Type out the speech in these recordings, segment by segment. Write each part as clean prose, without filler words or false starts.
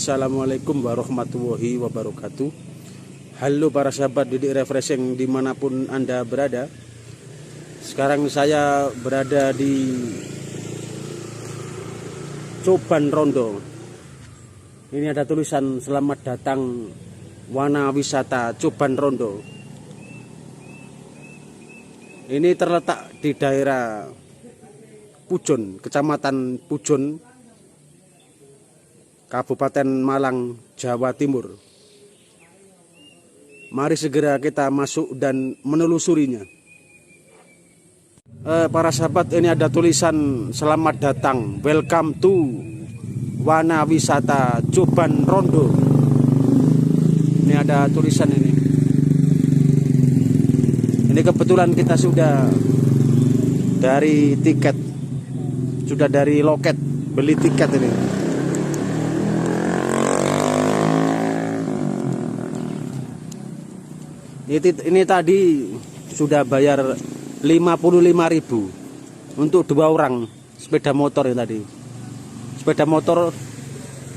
Assalamualaikum warahmatullahi wabarakatuh. Halo para sahabat Didik Refreshing dimanapun Anda berada. Sekarang saya berada di Coban Rondo. Ini ada tulisan selamat datang Wana Wisata Coban Rondo. Ini terletak di daerah Pujon, Kecamatan Pujon, Kabupaten Malang, Jawa Timur. Mari segera kita masuk dan menelusurinya. Para sahabat, ini ada tulisan selamat datang, welcome to Wana Wisata Coban Rondo. Ini ada tulisan ini. Ini kebetulan kita sudah dari tiket, sudah dari loket beli tiket ini. Ini tadi sudah bayar 55.000 untuk 2 orang sepeda motor ya tadi. Sepeda motor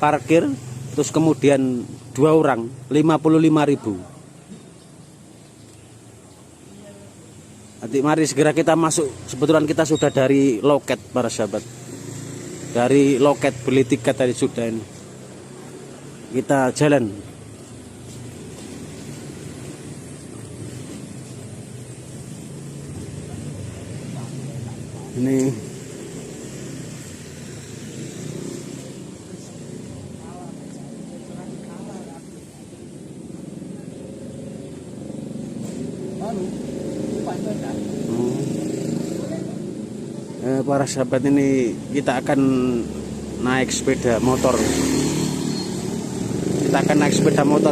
parkir terus kemudian 2 orang 55.000. Nanti mari segera kita masuk. Kebetulan kita sudah dari loket para sahabat. Dari loket beli tiket tadi sudah ini. Kita jalan. Ini para sahabat, ini kita akan naik sepeda motor.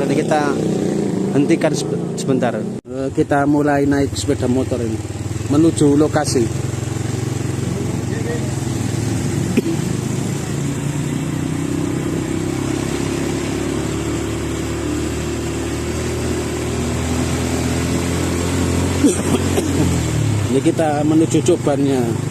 Ini kita hentikan sebentar. Kita mulai naik sepeda motor ini menuju lokasi. Ini kita menuju Cobannya.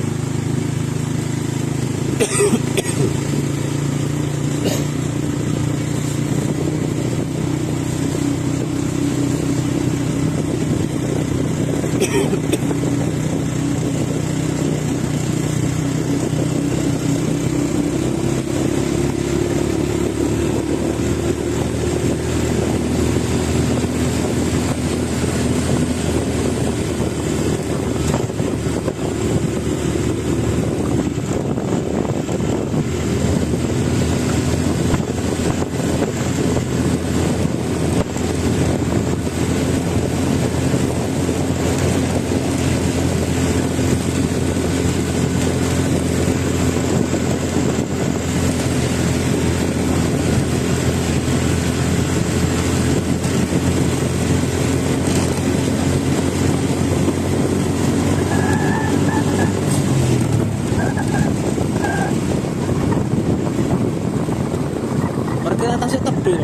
Atasnya tebel.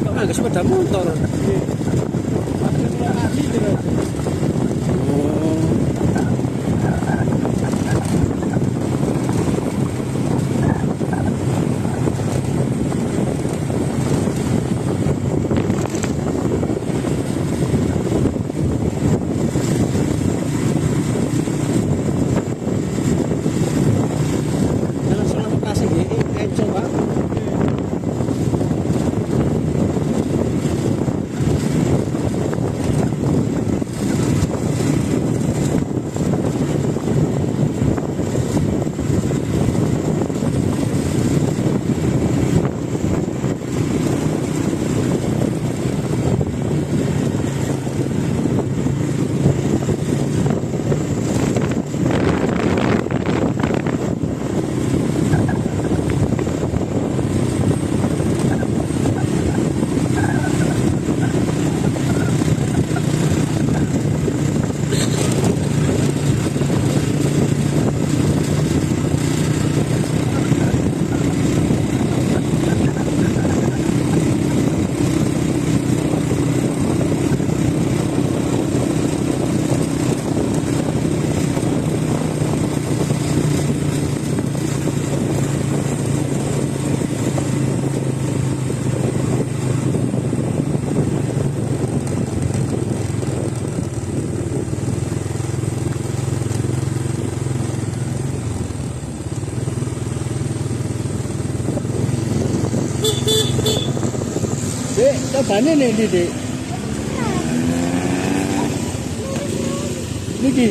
Kok sepeda motor. Cobane nih Dik. Niki.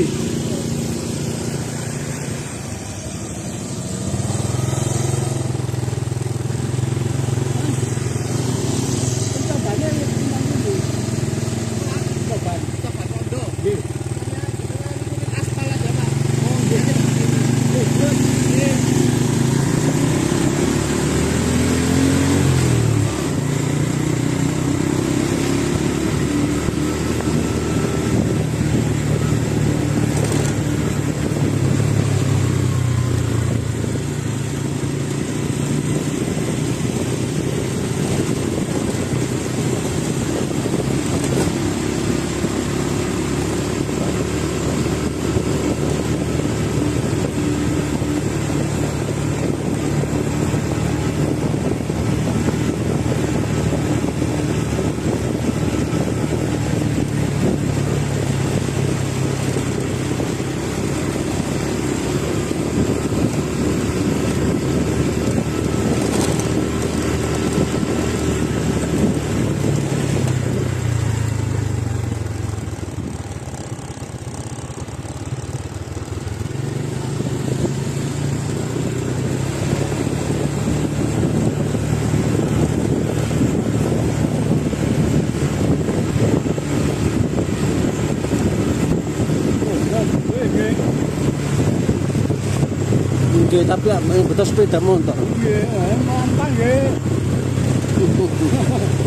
Oke, tapi yang betul sepeda motor. Iya, mantap nggih.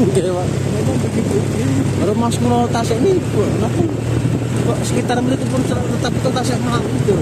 Nggih, Pak. Kalau Mas kulo Tasik ini kok sekitar menit pun tetap Tasik malam itu.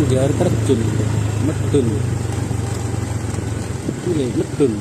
Di air terjun medun ini medun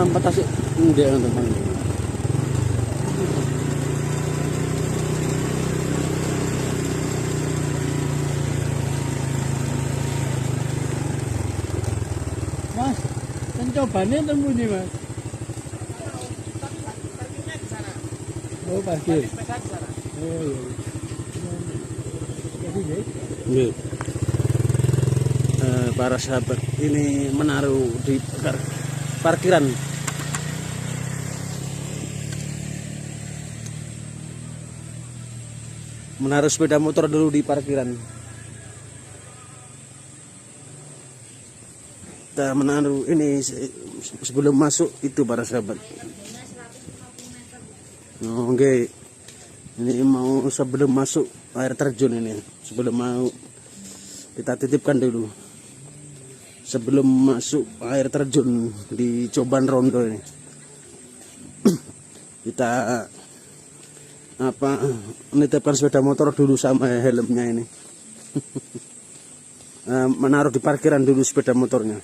membatasi dia teman. Mas, pencobanya temu nih mas. Oh parkir. Oh iya. Jadi deh. Nggih. Para sahabat, ini menaruh di parkiran. Menaruh sepeda motor dulu di parkiran. Kita menaruh ini sebelum masuk itu para sahabat. Oh, oke. Ini mau sebelum masuk air terjun ini, sebelum mau kita titipkan dulu. Sebelum masuk air terjun di Coban Rondo ini, kita menitipkan sepeda motor dulu sama helmnya ini. Menaruh di parkiran dulu sepeda motornya.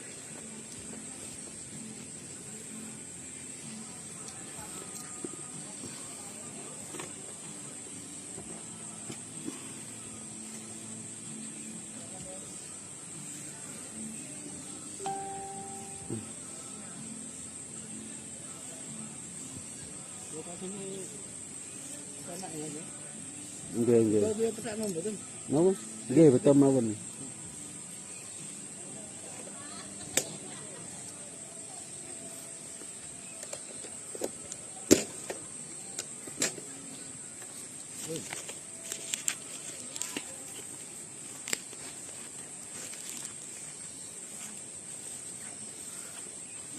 Ini enak ya. Nggih, nggih. Kalau dia petak nomor betul. Napa? Nggih, betul mawon.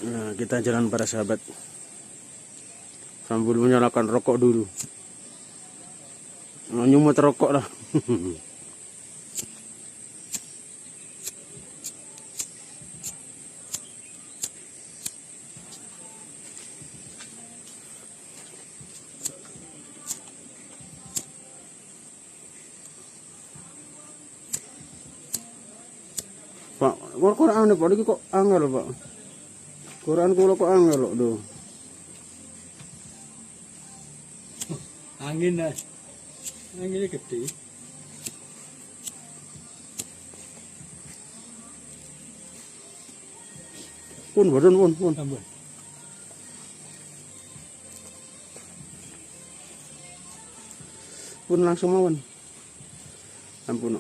Nah, kita jalan para sahabat. Sambil menyalakan rokok dulu. Nyumut rokok lah. Pak, Quran Pak iki kok angel, Pak. Quran kula kok angel kok lho. Angin mas. Anginnya gede. Pun boten pun. Tambah. Pun langsung mawon. Ampun.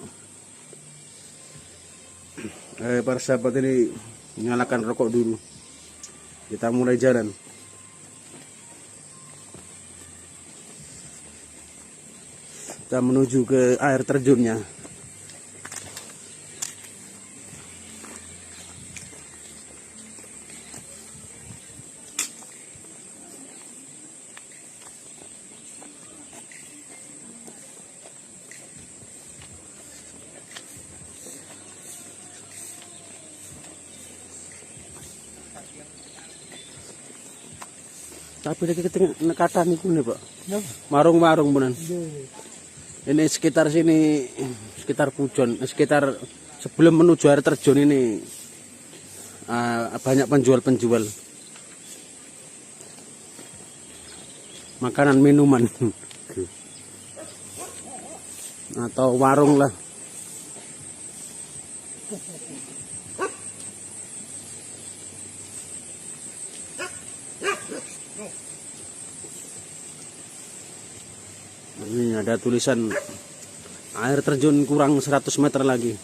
Para sahabat ini nyalakan rokok dulu. Kita mulai jalan. Kita menuju ke air terjunnya. Tapi lagi kita kata niku nih Pak. Marung-marung benan. Ini sekitar sini, sekitar Pujon, sekitar sebelum menuju air terjun ini banyak penjual-penjual makanan minuman atau warung lah. Ini ada tulisan air terjun kurang 100 meter lagi.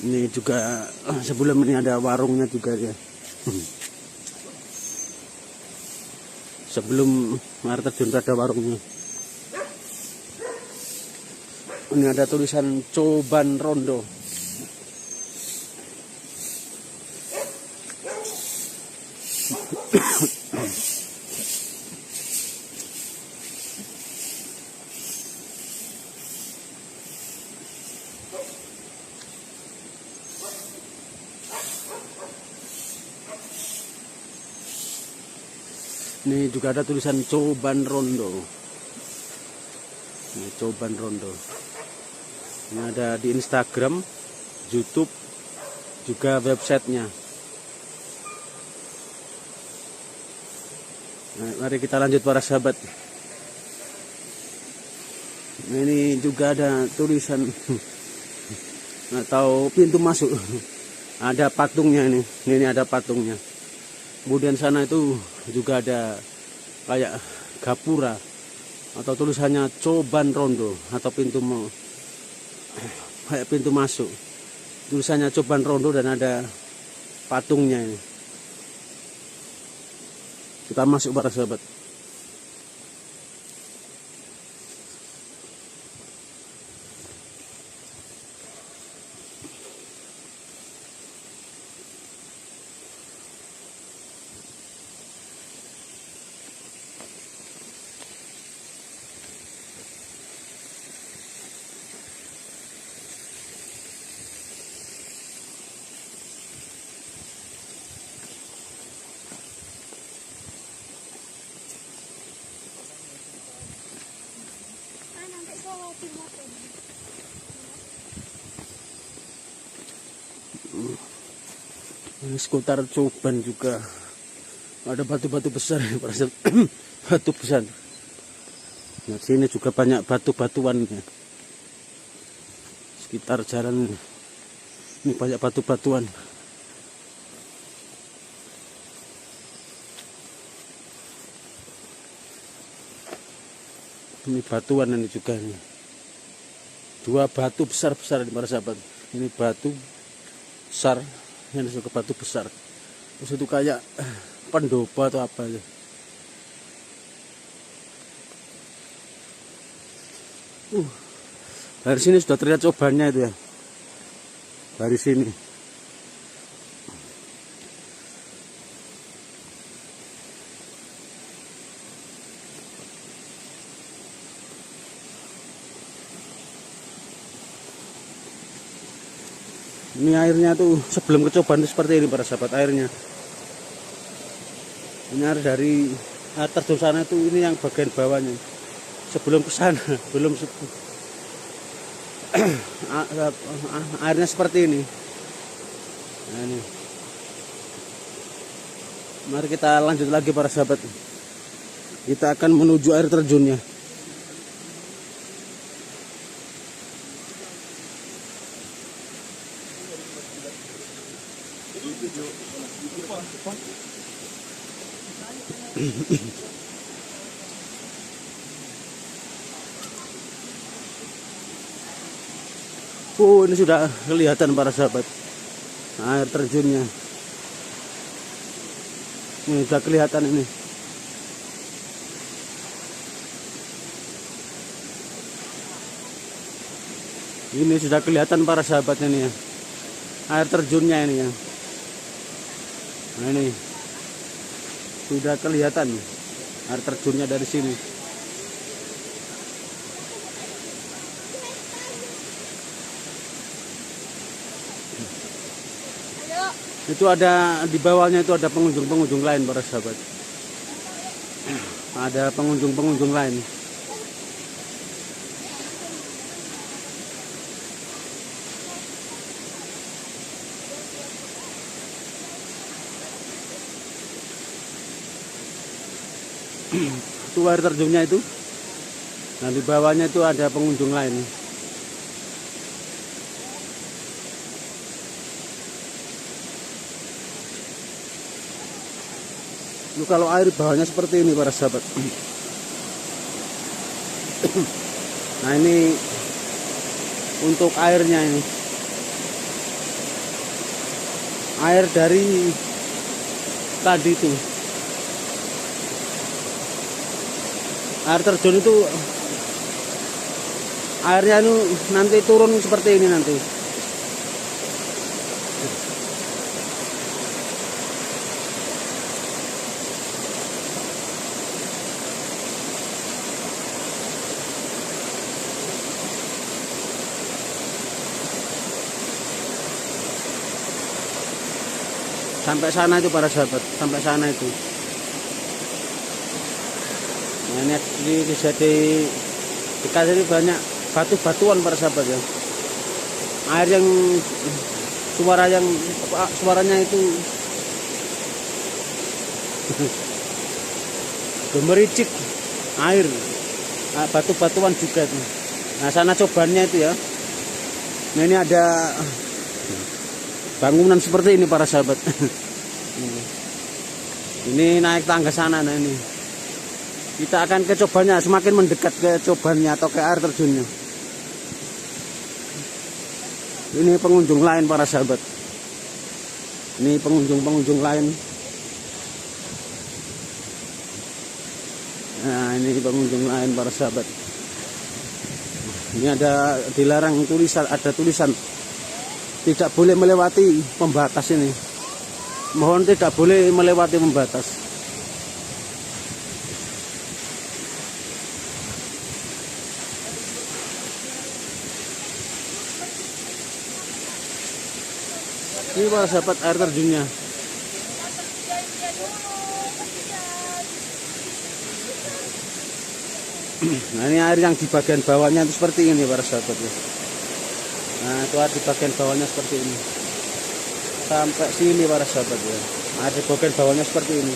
Ini juga sebelum ini ada warungnya juga ya. Sebelum air terjun ada warungnya. Ini ada tulisan Coban Rondo. Ini juga ada tulisan Coban Rondo. Ini Coban Rondo. Ini ada di Instagram, YouTube, juga websitenya. Nah, mari kita lanjut para sahabat. Nah, ini juga ada tulisan atau pintu masuk. Ada patungnya ini. Ini ada patungnya. Kemudian sana itu juga ada kayak gapura atau tulisannya Coban Rondo atau kayak pintu masuk. Tulisannya Coban Rondo dan ada patungnya ini. Kita masuk para sahabat. Ini sekitar Coban juga ada batu-batu besar ya, batu besar. Nah, sini juga banyak batu-batuan ya. Sekitar jalan ini banyak batu-batuan. Ini batuan ini juga nih. Dua batu besar-besar di para sahabat. Ini batu besar, ini juga batu besar. Terus itu kayak pendopo atau apa ya. Dari sini sudah terlihat cobannya itu ya. Dari sini. Ini airnya tuh sebelum kecoban itu seperti ini para sahabat airnya. Ini air dari air terjun sana itu ini yang bagian bawahnya. Sebelum ke sana belum airnya seperti ini. Nah, ini. Mari kita lanjut lagi para sahabat. Kita akan menuju air terjunnya. Oh, ini sudah kelihatan para sahabat air terjunnya. Ini sudah kelihatan ini. Ini sudah kelihatan para sahabat ini ya. Air terjunnya ini ya. Nah, ini sudah kelihatan air terjunnya dari sini. Itu ada di bawahnya itu ada pengunjung-pengunjung lain para sahabat. Ada pengunjung-pengunjung lain. Itu air terjunnya itu. Nah, di bawahnya itu ada pengunjung lain. Itu kalau air bawahnya seperti ini para sahabat. Nah, ini untuk airnya ini. Air dari tadi itu. Air terjun itu airnya itu nanti turun seperti ini nanti. Sampai sana itu para sahabat, sampai sana itu. Nah, ini bisa dikasih banyak batu-batuan para sahabat ya. Air yang suaranya itu gemericik air, batu-batuan juga itu. Nah sana cobannya itu ya. Nah ini ada bangunan seperti ini para sahabat. Ini naik tangga sana. Nah ini kita akan ke cobannya, semakin mendekat ke cobannya atau ke air terjunnya. Ini pengunjung lain para sahabat. Ini pengunjung lain. Nah ini pengunjung lain para sahabat. Ini ada dilarang tulisan, ada tulisan tidak boleh melewati pembatas ini. Mohon tidak boleh melewati pembatas. Ini para sahabat air terjunnya. Nah ini air yang di bagian bawahnya itu seperti ini para sahabat ya. Nah itu air di bagian bawahnya seperti ini. Sampai sini para sahabat ya. Air di bagian bawahnya seperti ini.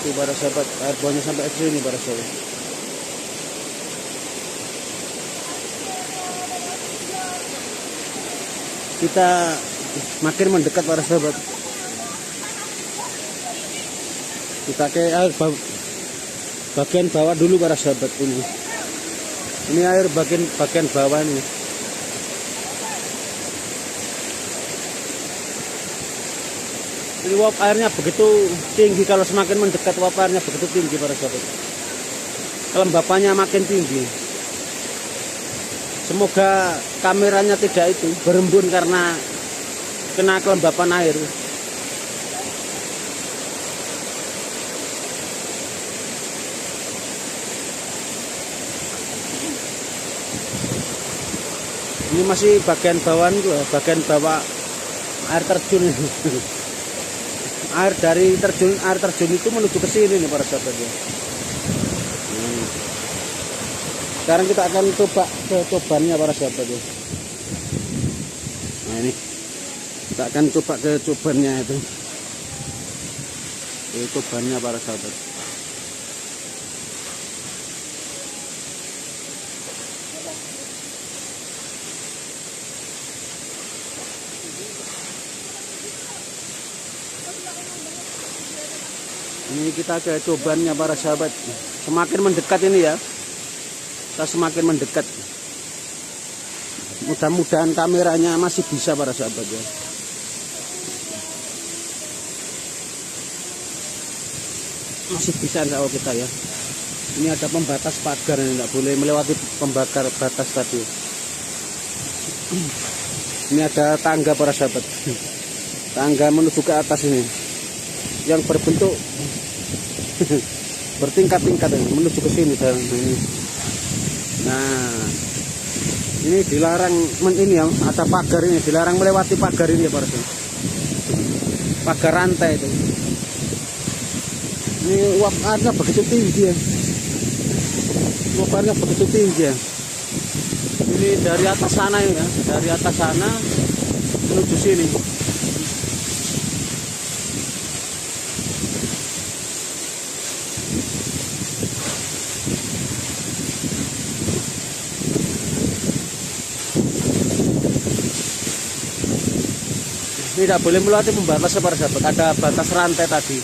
Itu para sahabat, air bawahnya sampai ke sini para sahabat. Kita makin mendekat para sahabat. Kita ke air bagian bawah dulu para sahabat ini. Ini air bagian bawah ini. Ini uap airnya begitu tinggi, kalau semakin mendekat uap airnya begitu tinggi para sahabat. Kelembapannya makin tinggi. Semoga kameranya tidak itu berembun karena kena kelembapan air. Ini masih bagian bawah itu, bagian bawah air terjun. Air terjun itu menuju ke sini nih para sahabat ya. Sekarang kita akan coba ke cobannya para sahabat ya. Nah ini kita akan coba ke cobannya itu. Cobannya para sahabat. Ini kita ke cobannya para sahabat. Semakin mendekat ini ya, kita semakin mendekat. Mudah-mudahan kameranya masih bisa para sahabat ya. Masih bisa kalau kita ya. Ini ada pembatas pagar, tidak boleh melewati pembakar batas tadi. Ini ada tangga para sahabat. Tangga menuju ke atas ini, yang berbentuk bertingkat-tingkat menuju ke sini dan ini. Nah, ini dilarang ini ya, ada pagar ini, dilarang melewati pagar ini ya para sahabat. Pagar rantai itu. Ini uap airnya begitu tinggi ya. Uap airnya begitu tinggi ya. Ini dari atas sana ya, dari atas sana menuju sini. Tidak boleh melewati pembatas para sahabat, ada batas rantai tadi.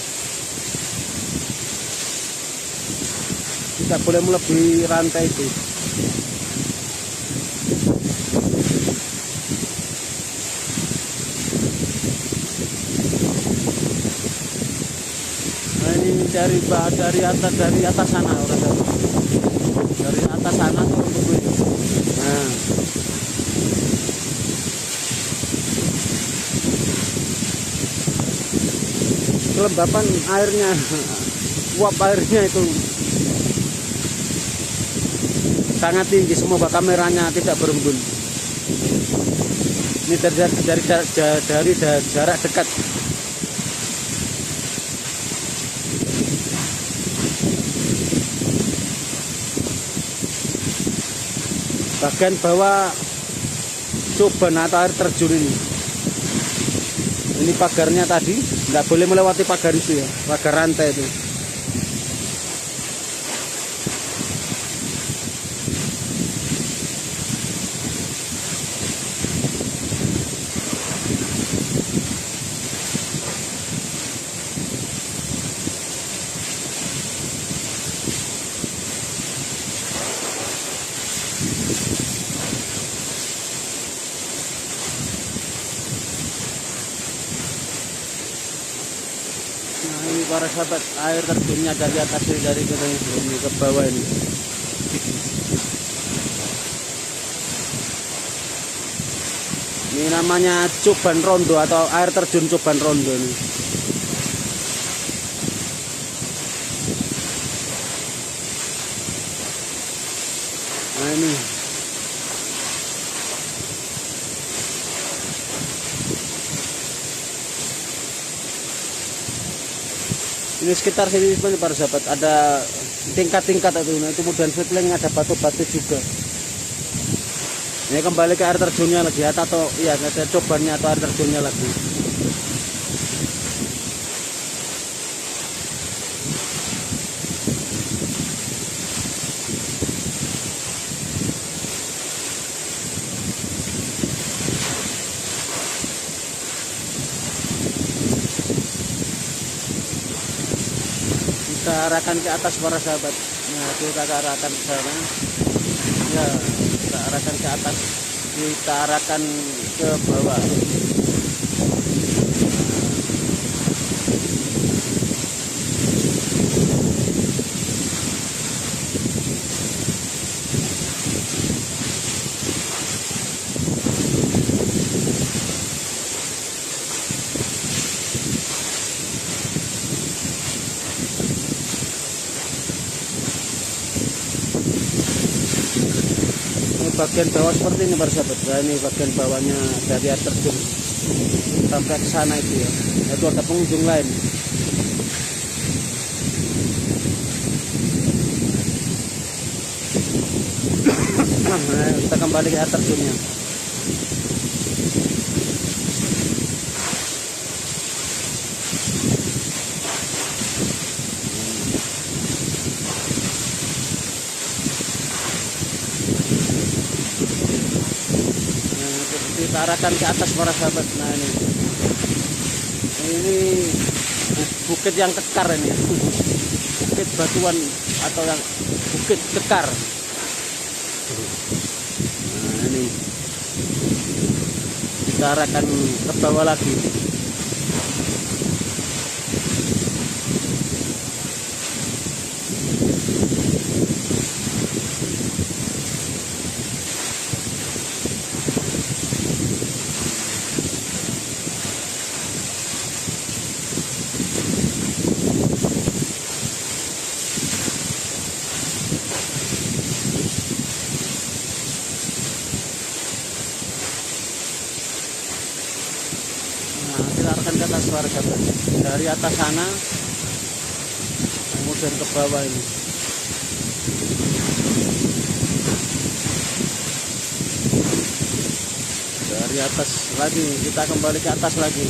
Tidak boleh melebihi rantai itu. Nah ini dari atas sana orang sahabat. Dari atas sana tuh untuk ini. Nah. Kelembapan airnya, uap airnya itu sangat tinggi. Semoga kameranya tidak berembun. Ini dari jarak dekat bagian bawah Coban atau air terjun ini pagarnya tadi nggak boleh melewati pagar itu ya, pagar rantai itu. Nah ini para sahabat, air terjunnya dari atas ini, dari ke bawah ini. Ini namanya Coban Rondo atau air terjun Coban Rondo ini. Nah ini sekitar sini para sahabat ada tingkat-tingkat itu. Nah, kemudian setelahnya ada batu-batu juga. Ini kembali ke air terjunnya lagi atau iya ada cobannya atau air terjunnya lagi. Kita arahkan ke atas para sahabat. Nah, kita arahkan ke sana. Ya, kita arahkan ke atas. Kita arahkan ke bawah. Bagian bawah seperti ini para sahabat. Nah, ini bagian bawahnya dari air terjun sampai ke sana itu ya. Itu ada pengunjung lain. Nah, kita kembali ke air terjunnya. Kita arahkan ke atas para sahabat. Nah ini bukit yang kekar ini, bukit batuan atau yang bukit kekar. Nah ini kita arahkan ke bawah lagi. Kita arahkan ke atas para sahabat. Dari atas sana kemudian ke bawah ini. Dari atas lagi kita kembali ke atas lagi.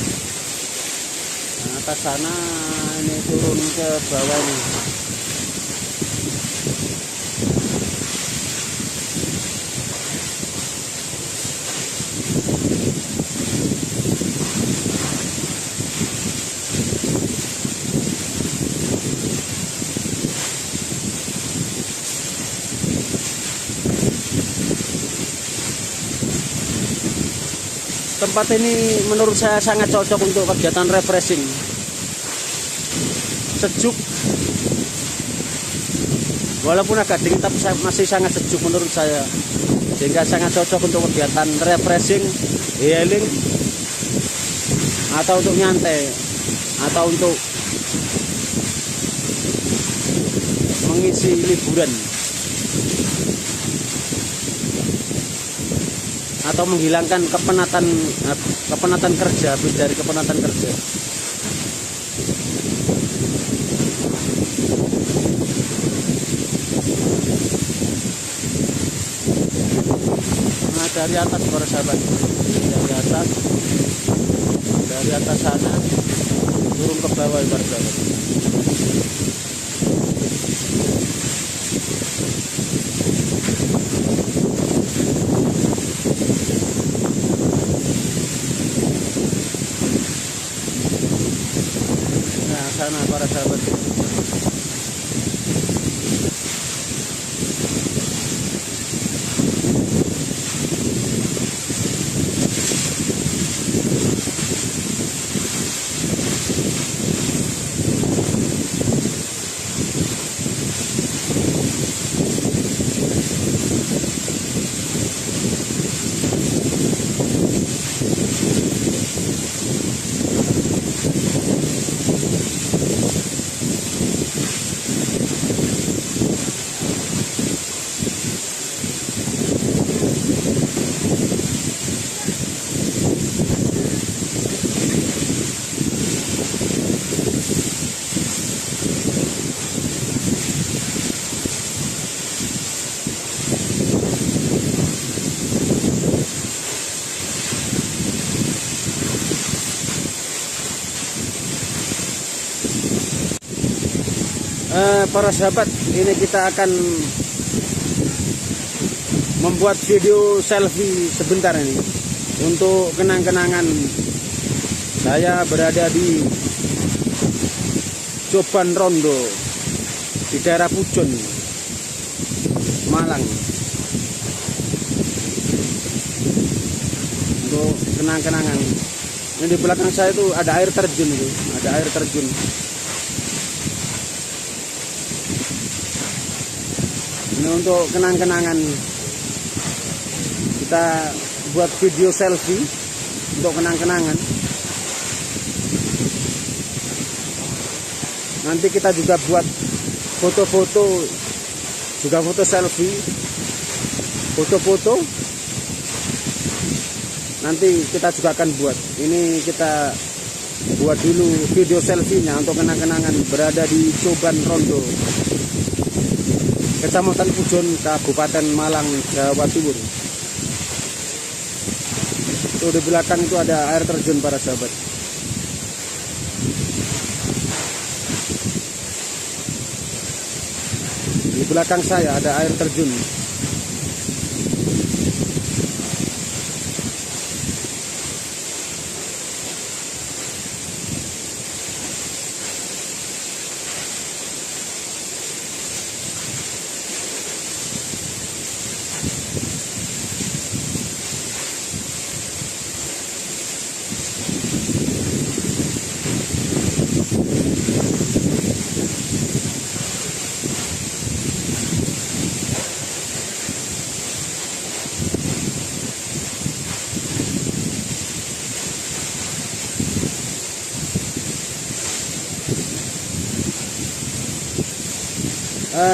Nah, atas sana ini turun ke bawah ini. Tempat ini menurut saya sangat cocok untuk kegiatan refreshing. Sejuk, walaupun agak dingin tapi masih sangat sejuk menurut saya. Sehingga sangat cocok untuk kegiatan refreshing, healing, atau untuk nyantai, atau untuk mengisi liburan, atau menghilangkan kepenatan kerja, habis dari kepenatan kerja. dari atas para sahabat, dari atas sana turun ke bawah para sahabat. Nah sana para sahabat. Para sahabat, ini kita akan membuat video selfie sebentar ini untuk kenang-kenangan saya berada di Coban Rondo di daerah Pujon, Malang. Untuk kenang-kenangan. Ini di belakang saya itu ada air terjun itu, ada air terjun. Ini untuk kenang-kenangan, kita buat video selfie untuk kenang-kenangan. Nanti kita juga buat foto-foto, juga foto selfie, foto-foto. Nanti kita juga akan buat. Ini kita buat dulu video selfie-nya untuk kenang-kenangan berada di Coban Rondo, Kecamatan Pujon, Kabupaten Malang, Jawa Timur. Tuh di belakang itu ada air terjun para sahabat. Di belakang saya ada air terjun.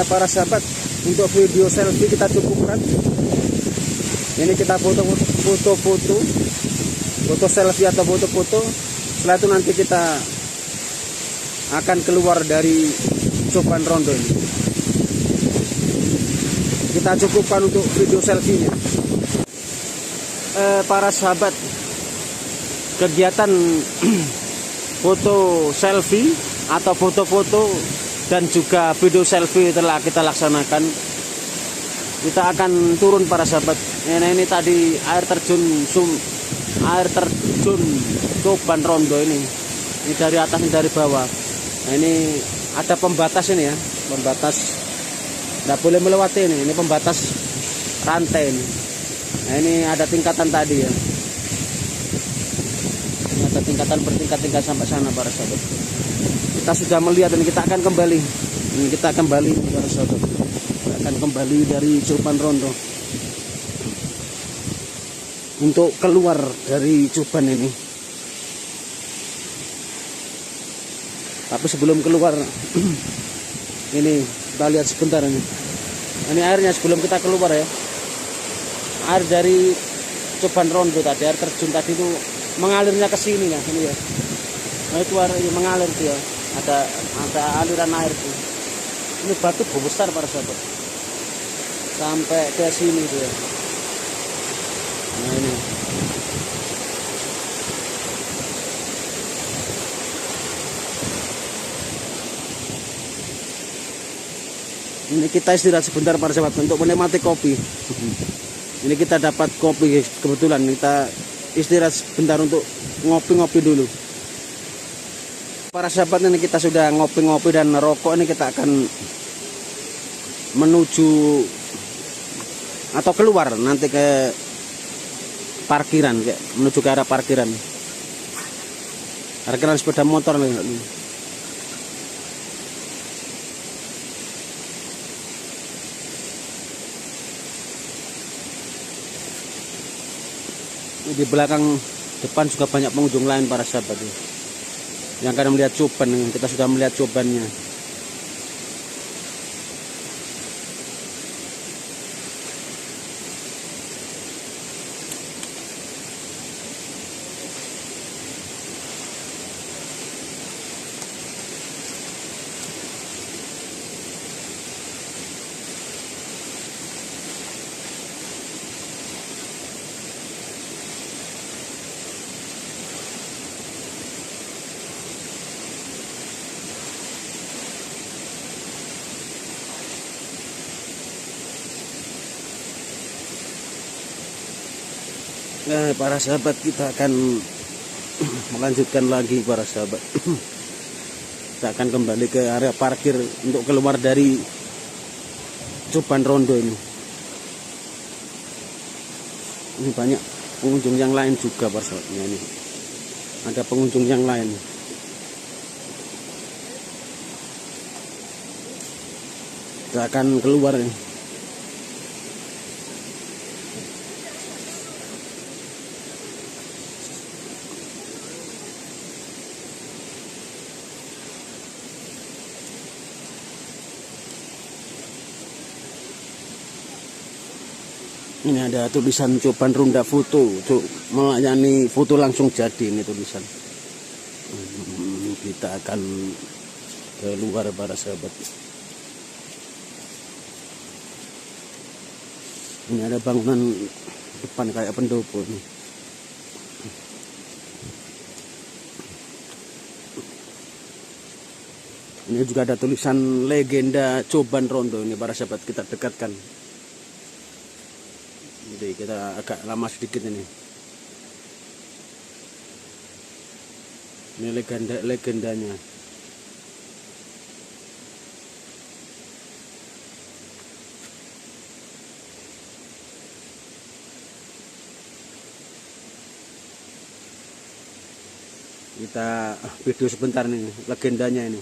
Para sahabat, untuk video selfie kita cukupkan. Ini kita foto selfie atau foto-foto. Setelah itu nanti kita akan keluar dari Coban Rondo ini. Kita cukupkan untuk video selfie-nya. Para sahabat, kegiatan foto selfie atau foto-foto dan juga video selfie telah kita laksanakan. Kita akan turun para sahabat. Ini tadi air terjun Coban Rondo ini. Ini dari atas, ini dari bawah. Nah, ini ada pembatas ini ya, pembatas. Tidak boleh melewati ini pembatas rantai ini. Nah, ini ada tingkatan tadi ya. Ini ada tingkatan bertingkat-tingkat sampai sana para sahabat. Kita sudah melihat dan kita akan kembali. Ini kita kembali para sahabat. Kita akan kembali dari Coban Rondo untuk keluar dari Coban ini. Tapi sebelum keluar ini kita lihat sebentar ini. Ini airnya sebelum kita keluar ya. Air dari Coban Rondo tadi, air terjun tadi itu mengalirnya ke sini ya, ini ya. Nah, itu air mengalir tuh ya. Ada aliran air tuh. Ini batu besar para sahabat. Sampai ke sini tuh ya. Nah, ini kita istirahat sebentar para sahabat untuk menikmati kopi. Ini kita dapat kopi guys. Kebetulan kita istirahat sebentar untuk ngopi-ngopi dulu. Para sahabat, ini kita sudah ngopi-ngopi dan rokok. Ini kita akan menuju atau keluar nanti ke parkiran, menuju ke arah parkiran sepeda motor nih. Di belakang depan juga banyak pengunjung lain para sahabat yang akan melihat coban. Kita sudah melihat cobannya. Nah, para sahabat, kita akan melanjutkan lagi para sahabat. Kita akan kembali ke area parkir untuk keluar dari Coban Rondo ini. Ini banyak pengunjung yang lain juga para sahabat. Ini ada pengunjung yang lain. Kita akan keluar nih. Ini ada tulisan Coban Ronda foto, melayani foto langsung jadi. Ini tulisan. Kita akan keluar para sahabat. Ini ada bangunan depan kayak pendopo nih. Ini juga ada tulisan legenda Coban Rondo ini para sahabat. Kita dekatkan. Jadi kita agak lama sedikit ini. Ini legendanya. Kita video sebentar nih legendanya ini.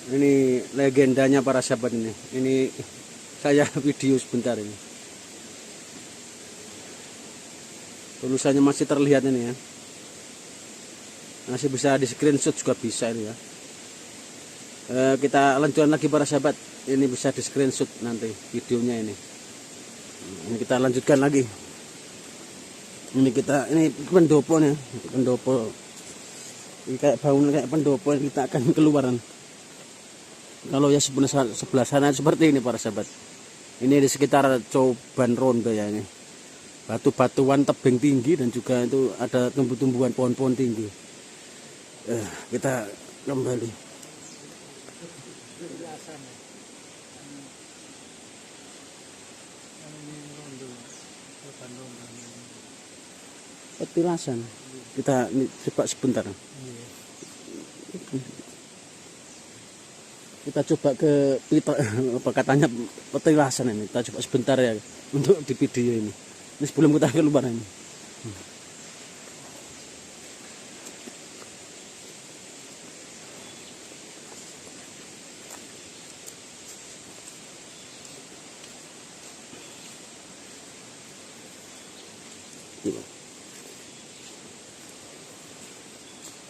Ini legendanya para sahabat ini. Ini saya video sebentar ini. Tulisannya masih terlihat ini ya. Masih bisa di screenshot juga bisa ini ya. Kita lanjutkan lagi para sahabat. Ini bisa di screenshot nanti videonya ini. Ini kita lanjutkan lagi. Ini pendopo nih, pendopo. Ini kayak bangunan kayak pendopo, kita akan keluaran. Kalau ya sebelah sana seperti ini para sahabat. Ini di sekitar Coban Rondo ya ini. Batu-batuan tebing tinggi dan juga itu ada tumbuh-tumbuhan pohon-pohon tinggi. Kita kembali. Petilasan. Kita coba sebentar. Kita coba ke pita, apa katanya petilasan ini. Kita coba sebentar ya untuk di video ini. Ini sebelum kita keluar ini.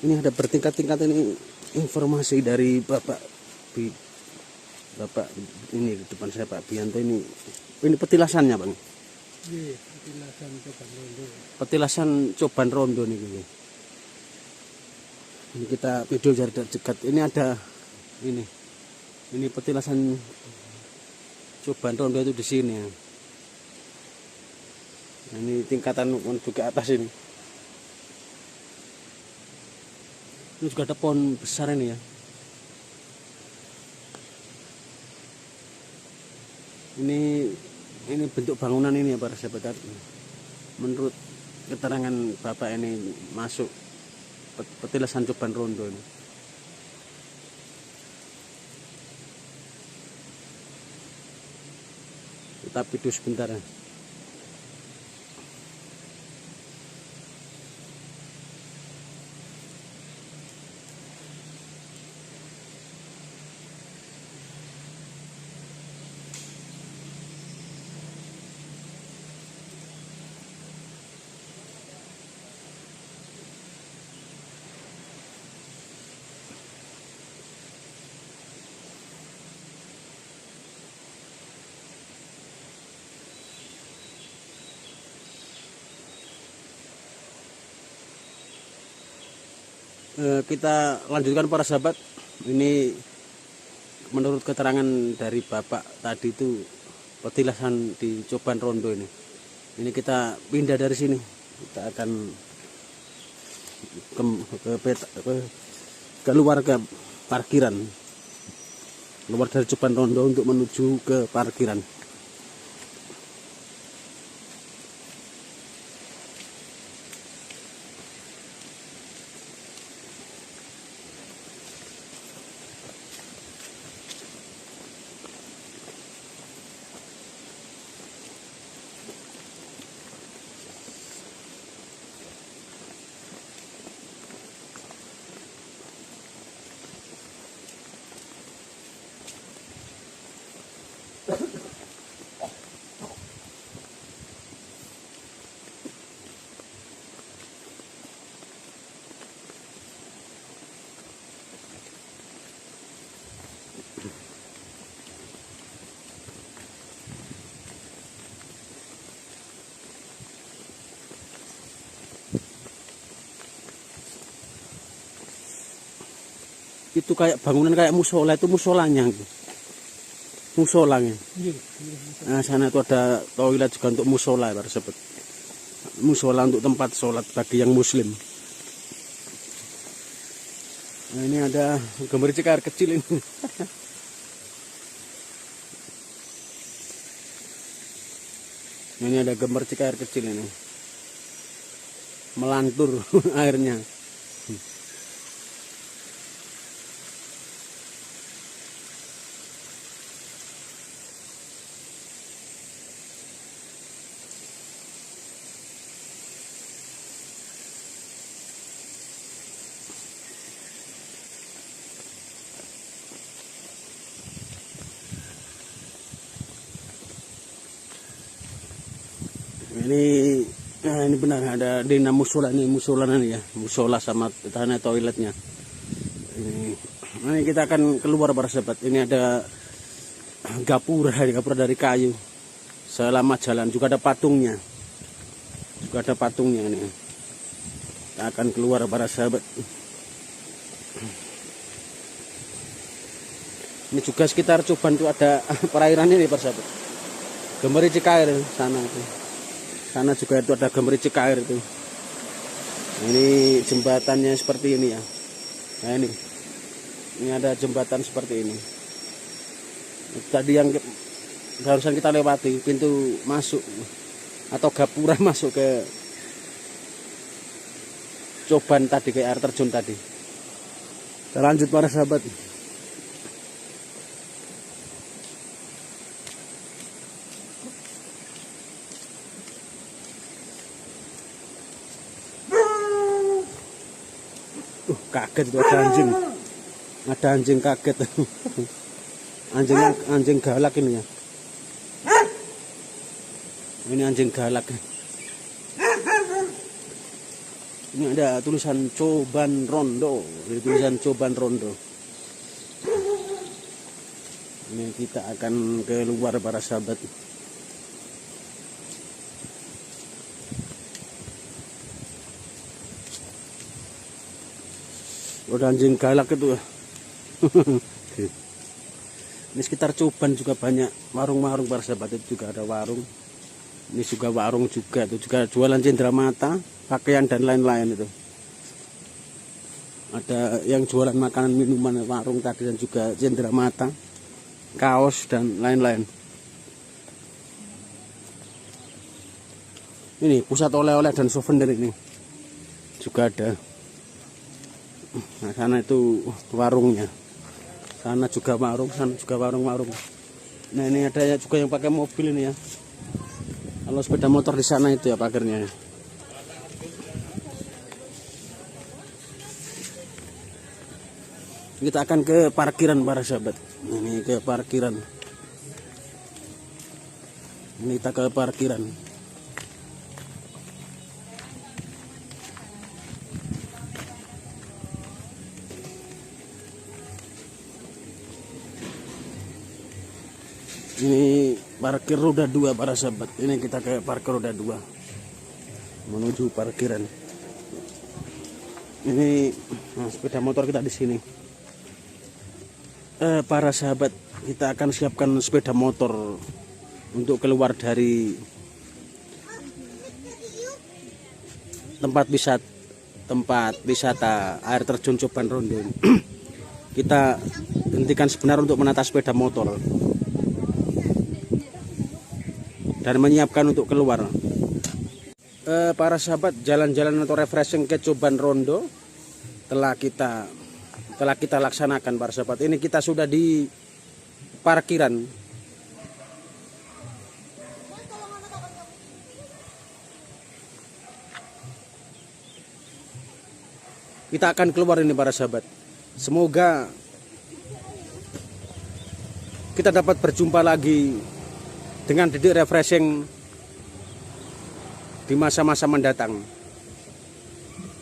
Ini ada bertingkat-tingkat ini informasi dari Bapak ini di depan saya Pak Bianto ini petilasannya Bang. Iya, petilasan Coban Rondo. Petilasan Coban Rondo nih. Ini kita video dari dekat. Ini ada ini petilasan Coban Rondo itu di sini ya. Nah, ini tingkatan menuju ke atas ini. Ini juga ada pohon besar ini ya. Ini bentuk bangunan ini ya para sahabat. Menurut keterangan Bapak ini masuk petilasan Coban Rondo ini. Kita video sebentar ya. Kita lanjutkan para sahabat. Ini menurut keterangan dari Bapak tadi itu petilasan di Coban Rondo ini. Ini kita pindah dari sini. Kita akan keluar ke parkiran. Keluar dari Coban Rondo untuk menuju ke parkiran. Itu kayak bangunan kayak musola, itu musolanya. Musolanya. Iya. Nah, sana itu ada toilet juga untuk musola para sahabat. Musola untuk tempat sholat bagi yang muslim. Nah, ini ada gemericik air kecil ini. Ini ada gemericik air kecil ini. Melantur airnya. Ini benar ada di musola ini, ya, musola sama tanah toiletnya. Ini kita akan keluar para sahabat. Ini ada gapura dari kayu. Selama jalan juga ada patungnya. Ini. Kita akan keluar para sahabat. Ini juga sekitar Coban itu ada perairan ini para sahabat. Gemericik air sana itu. Sana juga itu ada gemericik air itu. Ini jembatannya seperti ini ya. Nah ini ada jembatan seperti ini. Tadi yang barusan kita lewati pintu masuk atau gapura masuk ke Coban tadi, ke air terjun tadi. Kita lanjut para sahabat. kaget itu ada anjing kaget. Anjing galak ini ya. Ini anjing galak. Ini ada tulisan Coban Rondo, tulisan Coban Rondo. Ini kita akan keluar para sahabat. Udah anjing galak itu. Ini sekitar Coban juga banyak warung-warung para sahabat, itu juga ada warung. Ini juga warung juga, itu juga jualan cenderamata, pakaian dan lain-lain itu. Ada yang jualan makanan minuman warung tadi dan juga cenderamata, kaos dan lain-lain. Ini pusat oleh-oleh dan souvenir ini juga ada. Nah, sana itu warungnya. Sana juga warung, sana juga warung-warung. Nah, ini ada juga yang pakai mobil ini ya. Kalau sepeda motor di sana itu ya pagernya. Kita akan ke parkiran para sahabat. Ini ke parkiran. Ini kita ke parkiran. Ini parkir roda 2 para sahabat. Ini kita ke parkir roda 2 menuju parkiran. Ini sepeda motor kita di sini. Para sahabat, kita akan siapkan sepeda motor untuk keluar dari tempat wisata air terjun Coban Rondo. Kita hentikan sebentar untuk menata sepeda motor dan menyiapkan untuk keluar. Para sahabat, jalan-jalan atau refreshing ke Coban Rondo telah kita laksanakan para sahabat. Ini kita sudah di parkiran. Kita akan keluar ini para sahabat. Semoga kita dapat berjumpa lagi dengan Didik refreshing di masa-masa mendatang.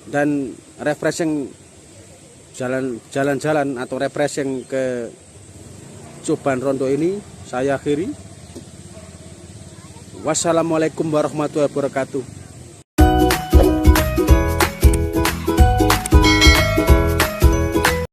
Dan refreshing jalan-jalan atau refreshing ke Coban Rondo ini saya akhiri. Wassalamualaikum warahmatullahi wabarakatuh.